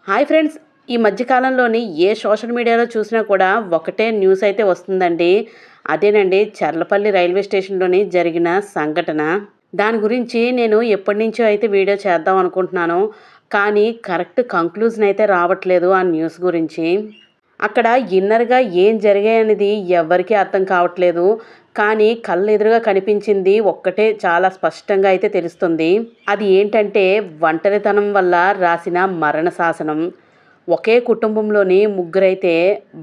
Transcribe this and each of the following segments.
Hi friends. ఈ మధ్య కాలంలోని ఏ సోషల్ మీడియాలో చూసినా కూడా ఒకటే న్యూస్ అయితే వస్తుందండి. అదేనండి చర్లపల్లి రైల్వే స్టేషన్‌లోని జరిగిన సంఘటన. దాని గురించి నేను ఎప్పటినుంచో అయితే వీడియో చేద్దాం అనుకుంటున్నాను. కానీ కరెక్ట్ కంక్లూజన్ అయితే రావట్లేదు ఆ న్యూస్ గురించి. అక్కడ ఇన్నర్‌గా ఏం జరిగాయనేది ఎవ్వరికీ అర్థం కావట్లేదు. కానీ కళ్ళెదురుగా కనిపించింది ఒక్కటే చాలా స్పష్టంగా అయితే తెలుస్తుంది. అది ఏంటంటే ఒంటరితనం వల్ల రాసిన మరణ శాసనం. ఒకే కుటుంబంలోని ముగ్గురైతే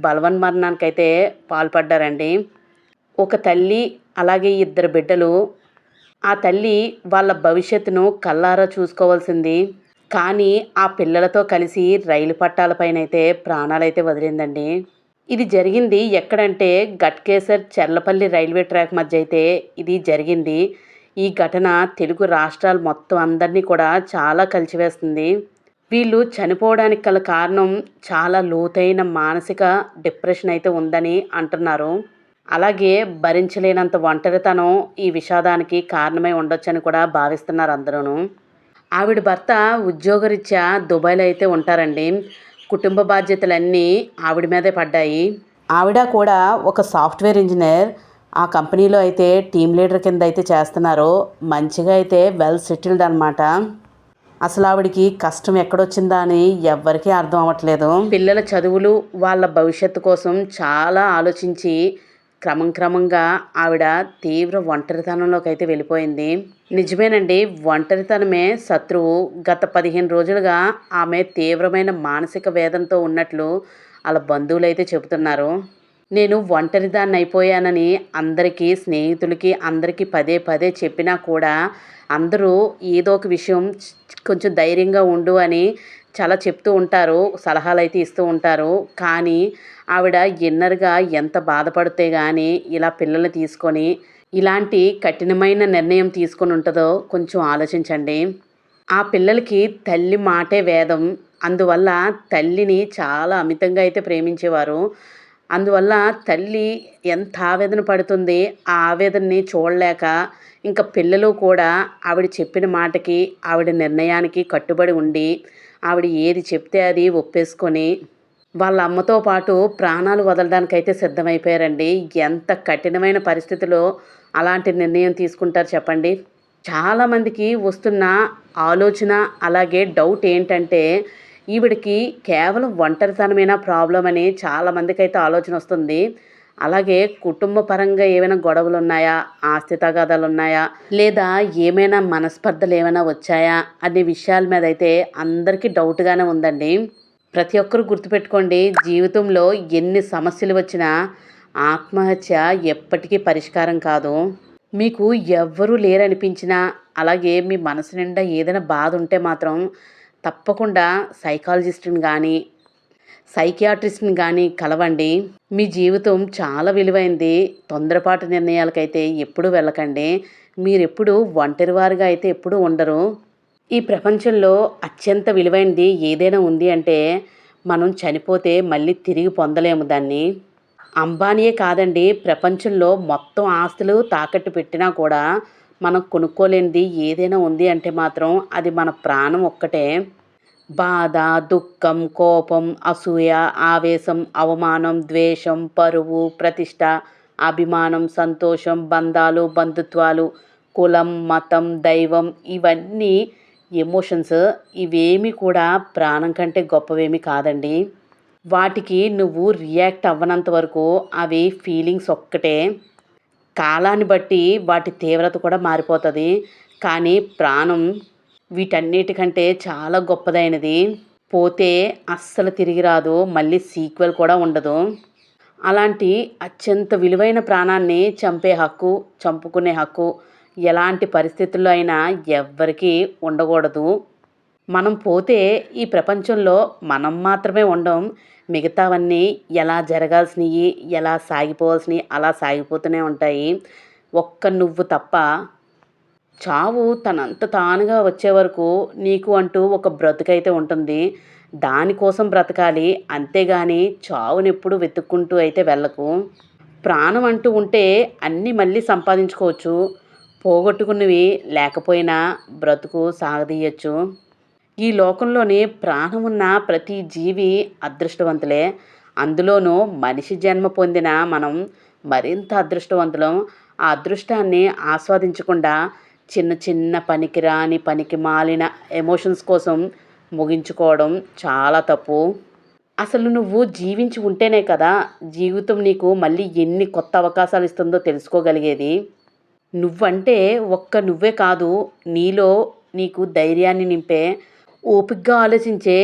బలవన్మరణానికైతే పాల్పడ్డారండి. ఒక తల్లి, అలాగే ఇద్దరు బిడ్డలు. ఆ తల్లి వాళ్ళ భవిష్యత్తును కళ్ళారా చూసుకోవాల్సింది. కానీ ఆ పిల్లలతో కలిసి రైలు పట్టాలపైనైతే ప్రాణాలైతే వదిలిందండి. ఇది జరిగింది ఎక్కడంటే ఘట్కేసర్ చర్లపల్లి రైల్వే ట్రాక్ మధ్య అయితే ఇది జరిగింది. ఈ ఘటన తెలుగు రాష్ట్రాలు మొత్తం అందరినీ కూడా చాలా కలిచివేస్తుంది. వీళ్ళు చనిపోవడానికి గల కారణం చాలా లోతైన మానసిక డిప్రెషన్ అయితే ఉందని అంటున్నారు. అలాగే భరించలేనంత ఒంటరితనం ఈ విషాదానికి కారణమై ఉండొచ్చని కూడా భావిస్తున్నారు అందరూను. ఆవిడ భర్త ఉద్యోగరీత్యా దుబాయ్‌లో అయితే ఉంటారండి. కుటుంబ బాధ్యతలన్నీ ఆవిడ మీదే పడ్డాయి. ఆవిడ కూడా ఒక సాఫ్ట్‌వేర్ ఇంజినీర్. ఆ కంపెనీలో అయితే టీమ్ లీడర్ కింద అయితే చేస్తున్నారు. మంచిగా అయితే వెల్ సెటిల్డ్ అనమాట. అసలు ఆవిడకి కష్టం ఎక్కడొచ్చిందా అని ఎవ్వరికీ అర్థం అవ్వట్లేదు. పిల్లల చదువులు, వాళ్ళ భవిష్యత్తు కోసం చాలా ఆలోచించి క్రమంగా ఆవిడ తీవ్ర ఒంటరితనంలోకి అయితే వెళ్ళిపోయింది. నిజమేనండి, ఒంటరితనమే శత్రువు. గత 15 రోజులుగా ఆమె తీవ్రమైన మానసిక వేదనతో ఉన్నట్లు వాళ్ళ బంధువులైతే చెబుతున్నారు. నేను ఒంటరిదాన్ని అయిపోయానని అందరికీ, స్నేహితులకి అందరికీ పదే పదే చెప్పినా కూడా అందరూ ఏదో ఒక విషయం కొంచెం ధైర్యంగా ఉండు అని చాలా చెప్తూ ఉంటారు, సలహాలైతే ఇస్తూ ఉంటారు. కానీ ఆవిడ ఇన్నర్‌గా ఎంత బాధపడితే గానీ ఇలా పిల్లల్ని తీసుకొని ఇలాంటి కఠినమైన నిర్ణయం తీసుకొని ఉంటదో కొంచెం ఆలోచించండి. ఆ పిల్లలకి తల్లి మాటే వేదం. అందువల్ల తల్లిని చాలా అమితంగా అయితే ప్రేమించేవారు. అందువల్ల తల్లి ఎంత ఆవేదన పడుతుంది, ఆ ఆవేదనని చూడలేక ఇంక పిల్లలు కూడా ఆవిడ చెప్పిన మాటకి, ఆవిడ నిర్ణయానికి కట్టుబడి ఉండి, ఆవిడ ఏది చెప్తే అది ఒప్పేసుకొని, వాళ్ళ అమ్మతో పాటు ప్రాణాలు వదలడానికైతే సిద్ధమైపోయారండి. ఎంత కఠినమైన పరిస్థితిలో అలాంటి నిర్ణయం తీసుకుంటారు చెప్పండి. చాలామందికి వస్తున్న ఆలోచన, అలాగే డౌట్ ఏంటంటే ఈవిడకి కేవలం ఒంటరితనమేనా ప్రాబ్లమ్ అని చాలామందికైతే ఆలోచన వస్తుంది. అలాగే కుటుంబ పరంగా ఏమైనా గొడవలున్నాయా, ఆస్తి తగాదాలున్నాయా, లేదా ఏమైనా మనస్పర్ధలు ఏమైనా వచ్చాయా అనే విషయాల మీద అయితే అందరికీ డౌట్‌గానే ఉందండి. ప్రతి ఒక్కరు గుర్తుపెట్టుకోండి, జీవితంలో ఎన్ని సమస్యలు వచ్చినా ఆత్మహత్య ఎప్పటికీ పరిష్కారం కాదు. మీకు ఎవ్వరూ లేరనిపించినా, అలాగే మీ మనసు నిండా ఏదైనా బాధ ఉంటే మాత్రం తప్పకుండా సైకాలజిస్ట్‌ని గానీ, సైకియాట్రిస్ట్‌ని గానీ కలవండి. మీ జీవితం చాలా విలువైంది. తొందరపాటు నిర్ణయాలకైతే ఎప్పుడూ వెళ్ళకండి. మీరెప్పుడూ ఒంటరివారుగా అయితే ఎప్పుడూ ఉండరు. ఈ ప్రపంచంలో అత్యంత విలువైనది ఏదైనా ఉంది అంటే మనం చనిపోతే మళ్ళీ తిరిగి పొందలేము దాన్ని. అంబానీయే కాదండి, ప్రపంచంలో మొత్తం ఆస్తులు తాకట్టు పెట్టినా కూడా మనం కొనుక్కోలేనిది ఏదైనా ఉంది అంటే మాత్రం అది మన ప్రాణం ఒక్కటే. బాధ, దుఃఖం, కోపం, అసూయ, ఆవేశం, అవమానం, ద్వేషం, పరువు, ప్రతిష్ట, అభిమానం, సంతోషం, బంధాలు, బంధుత్వాలు, కులం, మతం, దైవం, ఇవన్నీ ఎమోషన్స్. ఇవేమీ కూడా ప్రాణం కంటే గొప్పవేమీ కాదండి. వాటికి నువ్వు రియాక్ట్ అవ్వనంత వరకు అవి ఫీలింగ్స్ ఒక్కటే. కాలాన్ని బట్టి వాటి తీవ్రత కూడా మారిపోతుంది. కానీ ప్రాణం వీటన్నిటికంటే చాలా గొప్పదైనది. పోతే అస్సలు తిరిగి రాదు. మళ్ళీ సీక్వెల్ కూడా ఉండదు. అలాంటి అత్యంత విలువైన ప్రాణాన్ని చంపే హక్కు, చంపుకునే హక్కు ఎలాంటి పరిస్థితుల్లో అయినా ఎవ్వరికీ ఉండకూడదు. మనం పోతే ఈ ప్రపంచంలో మనం మాత్రమే ఉండం. మిగతావన్నీ ఎలా జరగాల్సినయి, ఎలా సాగిపోవాల్సినయి అలా సాగిపోతూనే ఉంటాయి. ఒక్క నువ్వు తప్ప. చావు తనంత తానుగా వచ్చే వరకు నీకు అంటూ ఒక బ్రతుకైతే ఉంటుంది. దానికోసం బ్రతకాలి. అంతేగాని చావునెప్పుడు వెతుక్కుంటూ అయితే వెళ్ళకు. ప్రాణం అంటూ ఉంటే అన్నీ మళ్ళీ సంపాదించుకోవచ్చు. పోగొట్టుకున్నవి లేకపోయినా బ్రతుకు సాగదీయొచ్చు. ఈ లోకంలోని ప్రాణం ఉన్న ప్రతి జీవి అదృష్టవంతులే. అందులోనూ మనిషి జన్మ పొందిన మనం మరింత అదృష్టవంతులం. ఆ అదృష్టాన్ని ఆస్వాదించకుండా చిన్న చిన్న పనికిరాని, పనికిమాలిన ఎమోషన్స్ కోసం ముగించుకోవడం చాలా తప్పు. అసలు నువ్వు జీవించి ఉంటేనే కదా జీవితం నీకు మళ్ళీ ఎన్ని కొత్త అవకాశాలు ఇస్తుందో తెలుసుకోగలిగేది. నువ్వంటే ఒక్క నువ్వే కాదు, నీలో నీకు ధైర్యాన్ని నింపే, ఓపికగా ఆలోచించే,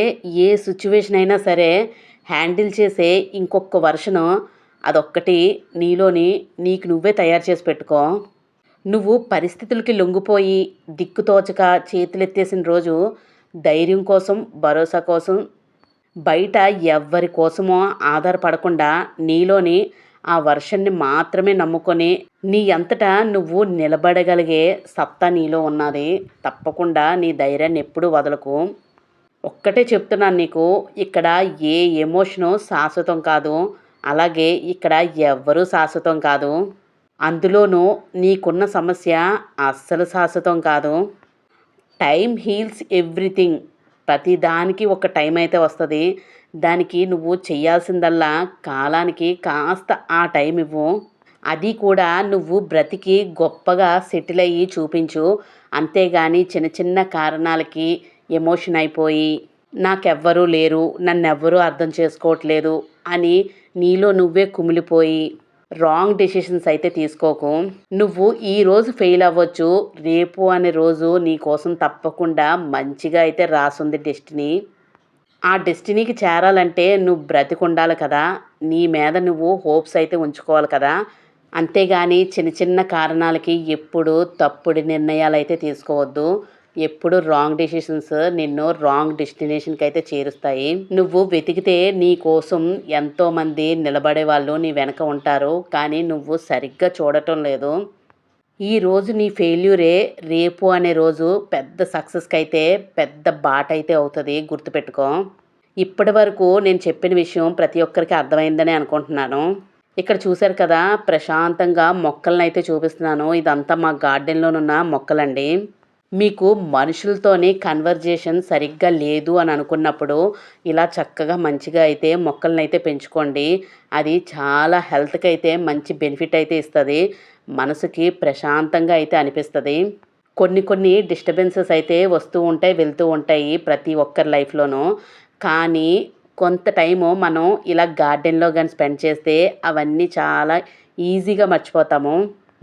ఏ సిచ్యువేషన్ అయినా సరే హ్యాండిల్ చేసే ఇంకొక వర్షను అదొక్కటి నీలోని నీకు నువ్వే తయారు చేసి పెట్టుకో. నువ్వు పరిస్థితులకి లొంగిపోయి దిక్కుతోచక చేతులెత్తేసిన రోజు ధైర్యం కోసం, భరోసా కోసం బయట ఎవ్వరి కోసమో ఆధారపడకుండా నీలోని ఆ వర్షన్ని మాత్రమే నమ్ముకొని నీ అంతటా నువ్వు నిలబడగలిగే సత్తా నీలో ఉన్నది. తప్పకుండా నీ ధైర్యాన్ని ఎప్పుడూ వదలకు. ఒక్కటే చెప్తున్నాను నీకు, ఇక్కడ ఏ ఎమోషను శాశ్వతం కాదు. అలాగే ఇక్కడ ఎవ్వరూ శాశ్వతం కాదు. అందులోనూ నీకున్న సమస్య అస్సలు శాశ్వతం కాదు. Time heels everything. ప్రతిదానికి ఒక టైం అయితే వస్తుంది. దానికి నువ్వు చేయాల్సిందల్లా కాలానికి కాస్త ఆ టైం ఇవ్వు. అది కూడా నువ్వు బ్రతికి గొప్పగా సెటిల్ అయ్యి చూపించు. అంతేగాని చిన్న చిన్న కారణాలకి ఎమోషన్ అయిపోయి నాకెవ్వరూ లేరు, నన్నెవ్వరూ అర్థం చేసుకోవట్లేదు అని నీలో నువ్వే కుమిలిపోయి రాంగ్ డెసిషన్స్ అయితే తీసుకోకు. నువ్వు ఈరోజు ఫెయిల్ అవ్వచ్చు, రేపు అనే రోజు నీ కోసం తప్పకుండా మంచిగా అయితే రాసుంది డెస్టినీ. ఆ డెస్టినీకి చేరాలంటే నువ్వు బ్రతికుండాలి కదా, నీ మీద నువ్వు హోప్స్ అయితే ఉంచుకోవాలి కదా. అంతేగాని చిన్న చిన్న కారణాలకి ఎప్పుడు తప్పుడు నిర్ణయాలు అయితే తీసుకోవద్దు. ఎప్పుడు రాంగ్ డెసిషన్స్ నిన్ను రాంగ్ డెస్టినేషన్కి అయితే చేరుస్తాయి. నువ్వు వెతికితే నీ కోసం ఎంతోమంది నిలబడే వాళ్ళు నీ వెనక ఉంటారు, కానీ నువ్వు సరిగ్గా చూడటం లేదు. ఈరోజు నీ ఫెయిల్యూరే రేపు అనే రోజు పెద్ద సక్సెస్కి అయితే పెద్ద బాట అయితే అవుతుంది. గుర్తుపెట్టుకో. ఇప్పటి వరకు నేను చెప్పిన విషయం ప్రతి ఒక్కరికి అర్థమైందని అనుకుంటున్నాను. ఇక్కడ చూశారు కదా, ప్రశాంతంగా మొక్కలను అయితే చూపిస్తున్నాను. ఇదంతా మా గార్డెన్లోనున్న మొక్కలండి. మీకు మనుషులతోని కన్వర్జేషన్ సరిగ్గా లేదు అని అనుకున్నప్పుడు ఇలా చక్కగా మంచిగా అయితే మొక్కలనైతే పెంచుకోండి. అది చాలా హెల్త్కి అయితే మంచి బెనిఫిట్ అయితే ఇస్తుంది. మనసుకి ప్రశాంతంగా అయితే అనిపిస్తుంది. కొన్ని కొన్ని డిస్టర్బెన్సెస్ అయితే వస్తూ ఉంటాయి, వెళ్తూ ఉంటాయి ప్రతి ఒక్కరి లైఫ్లోనూ. కానీ కొంత టైము మనం ఇలా గార్డెన్లో కానీ స్పెండ్ చేస్తే అవన్నీ చాలా ఈజీగా మర్చిపోతాము.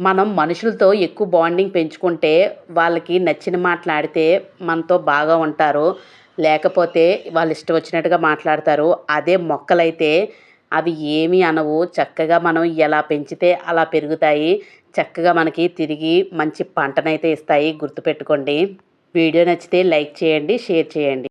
మనం మనుషులతో ఎక్కువ బాండింగ్ పెంచుకుంటే వాళ్ళకి నచ్చిన మాట్లాడితే మనతో బాగా ఉంటారు, లేకపోతే వాళ్ళు ఇష్టం వచ్చినట్టుగా మాట్లాడతారు. అదే మొక్కలైతే అవి ఏమీ అనవు. చక్కగా మనం ఎలా పెంచితే అలా పెరుగుతాయి. చక్కగా మనకి తిరిగి మంచి పంటనైతే ఇస్తాయి. గుర్తుపెట్టుకోండి. వీడియో నచ్చితే లైక్ చేయండి, షేర్ చేయండి.